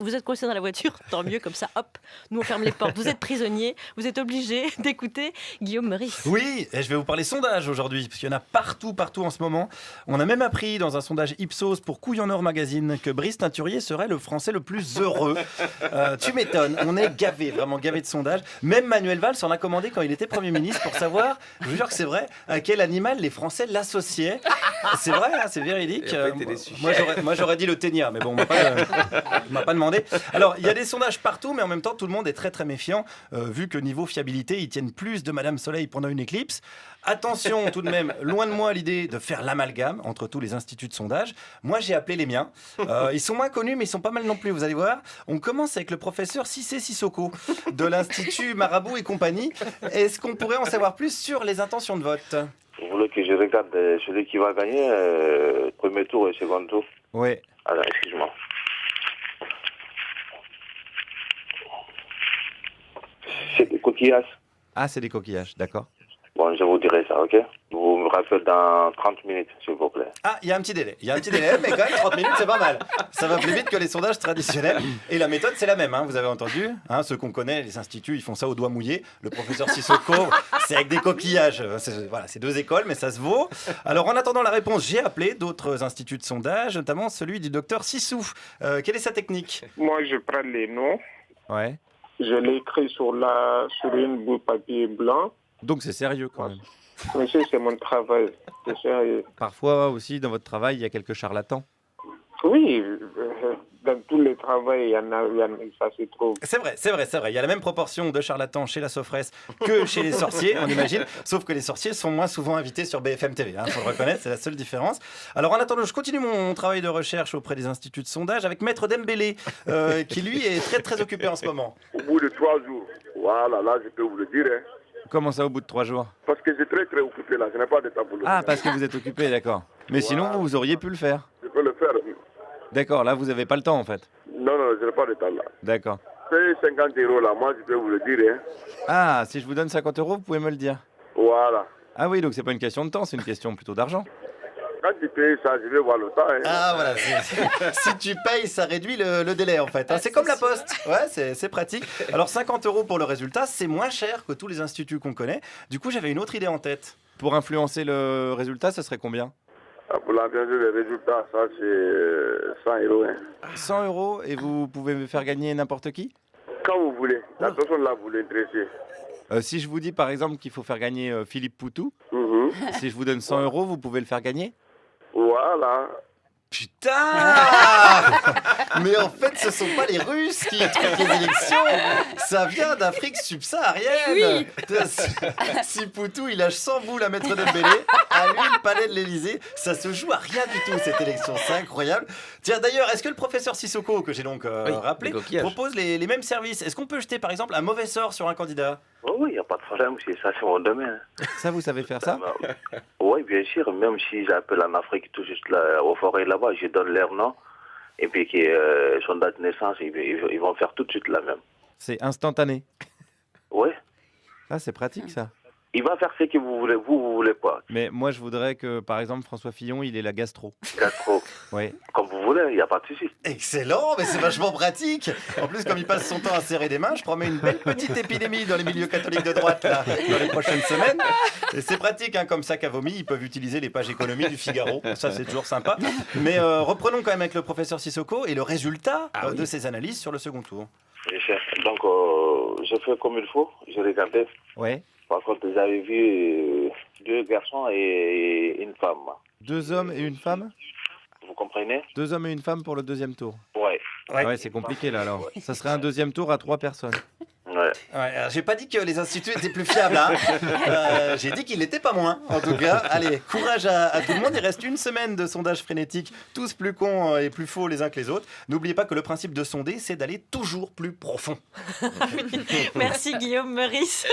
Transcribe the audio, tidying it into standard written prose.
Vous êtes coincé dans la voiture, tant mieux, comme ça, hop, nous on ferme les portes. Vous êtes prisonnier, vous êtes obligé d'écouter Guillaume Meurice. Oui, et je vais vous parler sondage aujourd'hui, parce qu'il y en a partout en ce moment. On a même appris dans un sondage Ipsos pour Couille en Or Magazine que Brice Teinturier serait le Français le plus heureux. Tu m'étonnes, on est gavé, vraiment gavé de sondages. Même Manuel Valls en a commandé quand il était Premier ministre pour savoir, je vous jure que c'est vrai, à quel animal les Français l'associaient. C'est vrai, hein, c'est véridique. Moi j'aurais dit le ténia, mais bon, on m'a pas demandé. Alors, il y a des sondages partout, mais en même temps, tout le monde est très très méfiant, vu que niveau fiabilité, ils tiennent plus de Madame Soleil pendant une éclipse. Attention tout de même, loin de moi l'idée de faire l'amalgame entre tous les instituts de sondage. Moi, j'ai appelé les miens. Ils sont moins connus, mais ils sont pas mal non plus, vous allez voir. On commence avec le professeur Cissé Sissoko de l'Institut Marabout et compagnie. Est-ce qu'on pourrait en savoir plus sur les intentions de vote? Vous voulez que je regarde celui qui va gagner, premier tour et second tour? Oui. Alors, excuse-moi. C'est des coquillages. Ah, c'est des coquillages, d'accord. Bon, je vous dirai ça, ok? Vous me rappelez dans 30 minutes, s'il vous plaît. Ah, il y a un petit délai, mais quand même 30 minutes, c'est pas mal. Ça va plus vite que les sondages traditionnels. Et la méthode, c'est la même, hein, vous avez entendu, hein, ceux qu'on connaît, les instituts, ils font ça au doigt mouillé. Le professeur Sissoko, c'est avec des coquillages. Voilà, c'est deux écoles, mais ça se vaut. Alors, en attendant la réponse, j'ai appelé d'autres instituts de sondage, notamment celui du docteur Sissou. Quelle est sa technique? Moi, je prends les noms, Ouais. je l'écris sur une bout de papier blanc. Donc c'est sérieux quand même. Monsieur, c'est mon travail, c'est sérieux. Parfois aussi, dans votre travail, il y a quelques charlatans. Oui, dans tous les travaux, il y en a, ça se trouve. C'est vrai. Il y a la même proportion de charlatans chez la Sofresse que chez les sorciers, on imagine. Sauf que les sorciers sont moins souvent invités sur BFM TV. Faut le reconnaître, c'est la seule différence. Alors en attendant, je continue mon travail de recherche auprès des instituts de sondage avec Maître Dembélé, qui lui est très très occupé en ce moment. Au bout de 3 jours, voilà, là je peux vous le dire. Hein. Comment ça, au bout de 3 jours? Parce que j'ai très très occupé là, je n'ai pas de temps pour le Ah, faire. parce que vous êtes occupé, d'accord. Mais sinon, vous auriez pu le faire. Je peux le faire. D'accord, là, vous n'avez pas le temps en fait. Non, je n'ai pas de temps là. D'accord. Payez 50 € là, moi je peux vous le dire. Hein. Ah, si je vous donne 50 €, vous pouvez me le dire. Voilà. Ah oui, donc c'est pas une question de temps, c'est une question plutôt d'argent. Quand tu payes ça, je vais voir le temps. Hein. Ah voilà, si tu payes, ça réduit le délai en fait. Hein. C'est comme la poste, ouais, c'est pratique. Alors 50 € pour le résultat, c'est moins cher que tous les instituts qu'on connaît. Du coup, j'avais une autre idée en tête. Pour influencer le résultat, ce serait combien? Pour l'ambiance des résultats, ça c'est 100 €. Hein. 100 € et vous pouvez me faire gagner n'importe qui? Quand vous voulez, la personne là vous l'intéressez. Si je vous dis par exemple qu'il faut faire gagner Philippe Poutou, si je vous donne 100 €, vous pouvez le faire gagner? Voilà. Putain! Mais en fait, ce sont pas les Russes qui truquent les élections, ça vient d'Afrique subsaharienne. Si Poutou il lâche 100 boules à Maître Dembélé, à lui le palais de l'Elysée, ça se joue à rien du tout cette élection, c'est incroyable. Tiens d'ailleurs, est-ce que le professeur Sissoko, que j'ai donc rappelé, propose les mêmes services? Est-ce qu'on peut jeter par exemple un mauvais sort sur un candidat? Oh, oui, il n'y a pas de problème, ça c'est mon domaine. Ça, vous savez faire ça? Oui, bien sûr, même si j'appelle en Afrique tout juste là, aux forêts là-bas, je donne leur nom, et puis son date de naissance, ils vont faire tout de suite la même. C'est instantané. Oui. Ah, c'est pratique ça. Il va faire ce que vous voulez, vous voulez pas. Mais moi, je voudrais que, par exemple, François Fillon, il ait la gastro. Gastro. Oui. Comme vous voulez, il n'y a pas de souci. Excellent, mais c'est vachement pratique. En plus, comme il passe son temps à serrer des mains, je promets une belle petite épidémie dans les milieux catholiques de droite là, dans les prochaines semaines. Et c'est pratique, hein, comme sac à vomi, ils peuvent utiliser les pages économie du Figaro. Ça, c'est toujours sympa. Mais reprenons quand même avec le professeur Sissoko et le résultat de ses analyses sur le second tour. Donc, je fais comme il faut. Je regardais. Ouais. Par contre, j'avais vu 2 garçons et une femme. 2 hommes et une femme? Vous comprenez? 2 hommes et une femme pour le deuxième tour. Ouais. Ouais, c'est compliqué là alors. Ça serait un deuxième tour à 3 personnes. Ouais. Alors, j'ai pas dit que les instituts étaient plus fiables, hein. J'ai dit qu'ils n'étaient pas moins. En tout cas, allez, courage à tout le monde. Il reste une semaine de sondage frénétique, tous plus cons et plus faux les uns que les autres. N'oubliez pas que le principe de sonder, c'est d'aller toujours plus profond. Merci Guillaume Meurice.